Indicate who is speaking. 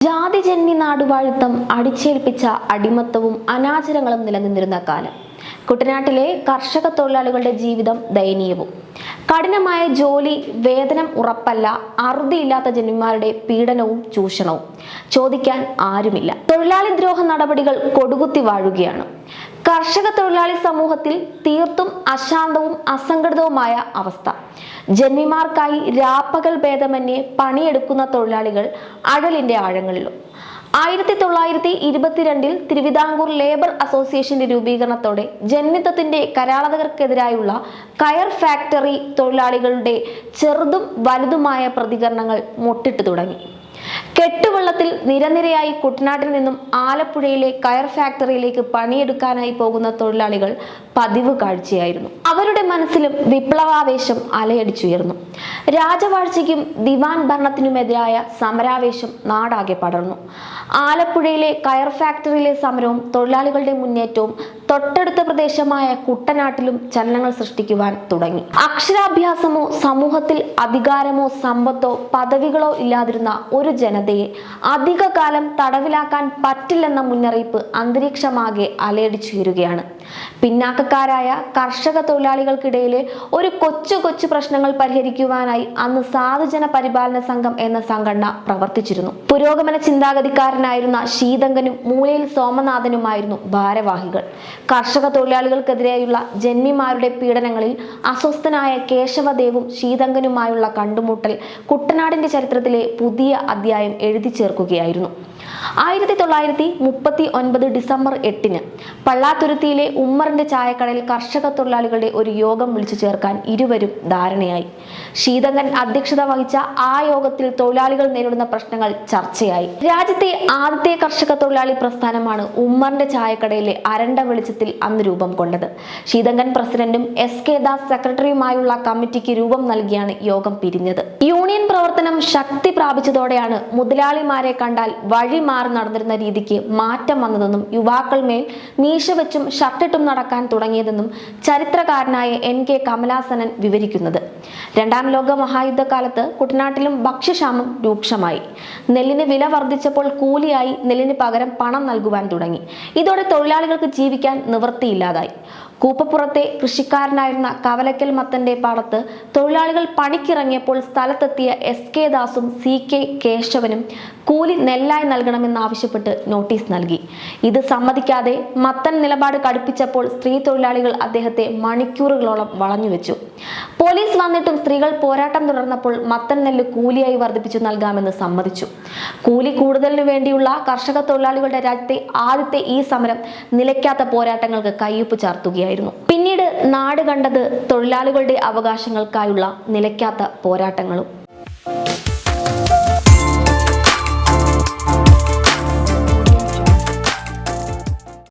Speaker 1: ജാതിജന്മി നാടുവാഴിത്തം അടിച്ചേൽപ്പിച്ച അടിമത്തവും അനാചാരങ്ങളും നിലനിന്നിരുന്ന കാലം. കുട്ടനാട്ടിലെ കർഷക തൊഴിലാളികളുടെ ജീവിതം ദയനീയവും. കഠിനമായ ജോലി, വേതനം ഉറപ്പല്ല, അറുതിയില്ലാത്ത ജന്മിമാരുടെ പീഡനവും ചൂഷണവും ചോദിക്കാൻ ആരുമില്ല. തൊഴിലാളി ദ്രോഹ നടപടികൾ കൊടുകുത്തി വാഴുകയാണ്. കർഷക തൊഴിലാളി സമൂഹത്തിൽ തീർത്തും അശാന്തവും അസംഘടിതവുമായ അവസ്ഥ. ജന്മിമാർക്കായി രാപ്പകൽ ഭേദമന്യേ പണിയെടുക്കുന്ന തൊഴിലാളികൾ അഴലിന്റെ ആഴങ്ങളിലും. 1922 തിരുവിതാംകൂർ ലേബർ അസോസിയേഷന്റെ രൂപീകരണത്തോടെ ജന്മിത്വത്തിന്റെ കരാളതകർക്കെതിരായുള്ള കയർ ഫാക്ടറി തൊഴിലാളികളുടെ ചെറുതും വലുതുമായ പ്രതികരണങ്ങൾ മൊട്ടിട്ടു തുടങ്ങി. കെട്ടുവള്ളത്തിൽ നിരനിരയായി കുട്ടനാട്ടിൽ നിന്നും ആലപ്പുഴയിലെ കയർ ഫാക്ടറിയിലേക്ക് പണിയെടുക്കാനായി പോകുന്ന തൊഴിലാളികൾ പതിവ് കാഴ്ചയായിരുന്നു. അവരുടെ മനസ്സിലും വിപ്ലവാവേശം അലയടിച്ചുയർന്നു. രാജവാഴ്ചയ്ക്കും ദിവാൻ ഭരണത്തിനുമെതിരായ സമരാവേശം നാടാകെ പടർന്നു. ആലപ്പുഴയിലെ കയർ ഫാക്ടറിയിലെ സമരവും തൊഴിലാളികളുടെ മുന്നേറ്റവും തൊട്ടടുത്ത പ്രദേശമായ കുട്ടനാട്ടിലും ചലനങ്ങൾ സൃഷ്ടിക്കുവാൻ തുടങ്ങി. അക്ഷരാഭ്യാസമോ സമൂഹത്തിൽ അധികാരമോ സമ്പത്തോ പദവികളോ ഇല്ലാതിരുന്ന ഒരു ജനതയെ അധികകാലം തടവിലാക്കാൻ പറ്റില്ലെന്ന മുന്നറിയിപ്പ് അന്തരീക്ഷമാകെ അലയടിച്ചുയരുകയാണ്. പിന്നാക്കക്കാരായ കർഷക തൊഴിലാളികൾക്കിടയിലെ ഒരു കൊച്ചു പ്രശ്നങ്ങൾ പരിഹരിക്കുവാനായി അന്ന് സാധുജന പരിപാലന സംഘം എന്ന സംഘടന പ്രവർത്തിച്ചിരുന്നു. പുരോഗമന ചിന്താഗതിക്കാരനായിരുന്ന ശീതങ്കനും മൂലയിൽ സോമനാഥനുമായിരുന്നു ഭാരവാഹികൾ. കർഷക തൊഴിലാളികൾക്കെതിരെയുള്ള ജന്മിമാരുടെ പീഡനങ്ങളിൽ അസ്വസ്ഥനായ കേശവദേവും ശീതങ്കനുമായുള്ള കണ്ടുമുട്ടൽ കുട്ടനാടിന്റെ ചരിത്രത്തിലെ പുതിയ അധ്യായം എഴുതി ചേർക്കുകയായിരുന്നു. 1939 ഡിസംബർ 8 പള്ളാത്തുരുത്തിയിലെ ഉമ്മറിന്റെ ചായക്കടയിൽ കർഷക തൊഴിലാളികളുടെ ഒരു യോഗം വിളിച്ചു ചേർക്കാൻ ഇരുവരും ധാരണയായി. ശീതങ്കൻ അധ്യക്ഷത വഹിച്ച ആ യോഗത്തിൽ തൊഴിലാളികൾ നേരിടുന്ന പ്രശ്നങ്ങൾ ചർച്ചയായി. രാജ്യത്തെ ആദ്യത്തെ കർഷക തൊഴിലാളി പ്രസ്ഥാനമാണ് ഉമ്മറിന്റെ ചായക്കടയിലെ അരണ്ട വെളിച്ചത്തിൽ അന്ന് രൂപം കൊണ്ടത്. ശീതങ്കൻ പ്രസിഡന്റും SK ദാസ് സെക്രട്ടറിയുമായുള്ള കമ്മിറ്റിക്ക് രൂപം നൽകിയാണ് യോഗം പിരിഞ്ഞത്. യൂണിയൻ പ്രവർത്തനം ശക്തി പ്രാപിച്ചതോടെയാണ് മുതലാളിമാരെ കണ്ടാൽ വഴി മാറി നടന്നിരുന്ന രീതിക്ക് മാറ്റം വന്നതെന്നും യുവാക്കൾ മേൽ മീശ വെച്ചും ഷർട്ടിട്ടും നടക്കാൻ തുടങ്ങിയതെന്നും ചരിത്രകാരനായ NK കമലാസനൻ വിവരിക്കുന്നത്. രണ്ടാം ലോക മഹായുദ്ധകാലത്ത് കുട്ടനാട്ടിലും ഭക്ഷ്യക്ഷാമം രൂക്ഷമായി. നെല്ലിന് വില വർദ്ധിച്ചപ്പോൾ കൂലിയായി നെല്ലിന് പകരം പണം നൽകുവാൻ തുടങ്ങി. ഇതോടെ തൊഴിലാളികൾക്ക് ജീവിക്കാൻ നിവൃത്തിയില്ലാതായി. കൂപ്പപ്പുറത്തെ കൃഷിക്കാരനായിരുന്ന കവലക്കൽ മത്തന്റെ പാടത്ത് തൊഴിലാളികൾ പണിക്കിറങ്ങിയപ്പോൾ സ്ഥലത്തെത്തിയ SK ദാസും CK കേശവനും കൂലി നെല്ലായി നൽകണമെന്നാവശ്യപ്പെട്ട് നോട്ടീസ് നൽകി. ഇത് സമ്മതിക്കാതെ മത്തൻ നിലപാട് കടുപ്പിച്ചപ്പോൾ സ്ത്രീ തൊഴിലാളികൾ അദ്ദേഹത്തെ മണിക്കൂറുകളോളം വളഞ്ഞുവെച്ചു. പോലീസ് വന്നിട്ടും സ്ത്രീകൾ പോരാട്ടം തുടർന്നപ്പോൾ മത്തൻ നെല്ല് കൂലിയായി വർദ്ധിപ്പിച്ചു നൽകാമെന്ന് സമ്മതിച്ചു. കൂലി കൂടുതലിനു വേണ്ടിയുള്ള കർഷക തൊഴിലാളികളുടെ രാജ്യത്തെ ആദ്യത്തെ ഈ സമരം നിലയ്ക്കാത്ത പോരാട്ടങ്ങൾക്ക് കയ്യൊപ്പ് ചാർത്തുകയായിരുന്നു. പിന്നീട് നാട് കണ്ടത് തൊഴിലാളികളുടെ അവകാശങ്ങൾക്കായുള്ള നിലയ്ക്കാത്ത പോരാട്ടങ്ങളും.